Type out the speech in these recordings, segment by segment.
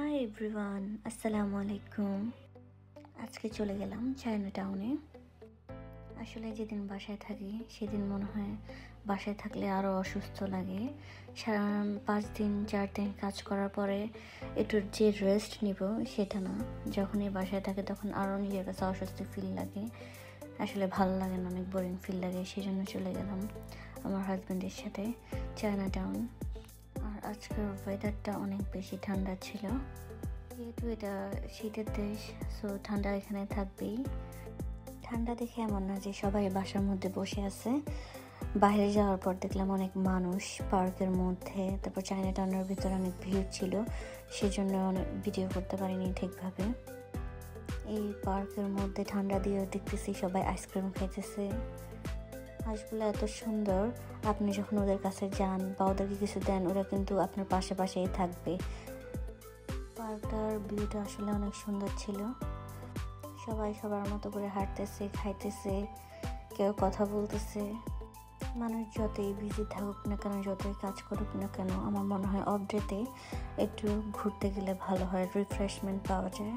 Hi everyone, আসসালামু আলাইকুম। আজকে চলে গেলাম চায়না টাউনে। আসলে যেদিন বাসায় থাকি সেদিন মনে হয় বাসায় থাকলে আরও অসুস্থ লাগে। সারা 5 দিন 4 দিন কাজ করার পরে একটু যে রেস্ট নিব সেটা না, যখনই বাসায় থাকে তখন আরও নিজের কাছে অস্বস্তি ফিল লাগে। আসলে ভালো লাগে না, অনেক বোরিং ফিল লাগে। সেই জন্য চলে গেলাম আমার হাজব্যান্ডের সাথে চায়না টাউন। আর আজকের ওয়েদারটা অনেক বেশি ঠান্ডা ছিল, যেহেতু এটা শীতের দেশ, সো ঠান্ডা এখানে থাকবেই। ঠান্ডা দেখে এমন না যে সবাই বাসার মধ্যে বসে আছে, বাইরে যাওয়ার পর দেখলাম অনেক মানুষ পার্কের মধ্যে। তারপর চায়না টাউনের ভিতরে অনেক ভিড় ছিল, সেজন্য অনেক ভিডিও করতে পারিনি ঠিকভাবে। এই পার্কের মধ্যে ঠান্ডা দিয়ে দেখতেছি সবাই আইসক্রিম খাইতেছে। হাঁসগুলো এত সুন্দর, আপনি যখন ওদের কাছে যান বা ওদেরকে কিছু দেন, ওরা কিন্তু আপনার পাশে পাশেই থাকবে। পার্কটার ভিউটা আসলে অনেক সুন্দর ছিল। সবাই সবার মতো করে হাঁটতেছে, খাইতেছে, কেউ কথা বলতেছে। মানুষ যতই বিজি থাকুক না কেন, যতই কাজ করুক না কেন, আমার মনে হয় অফ ডেতে একটু ঘুরতে গেলে ভালো হয়, রিফ্রেশমেন্ট পাওয়া যায়।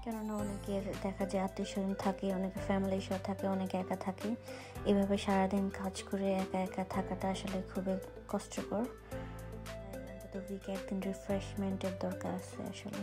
কেননা অনেকের দেখা যায় আত্মীয় স্বজন থাকে, অনেকে ফ্যামিলির সাথে থাকে, অনেকে একা থাকে। এভাবে সারাদিন কাজ করে একা একা থাকাটা আসলে খুবই কষ্টকর। অন্তত উইকে একদিন রিফ্রেশমেন্টের দরকার আছে আসলে।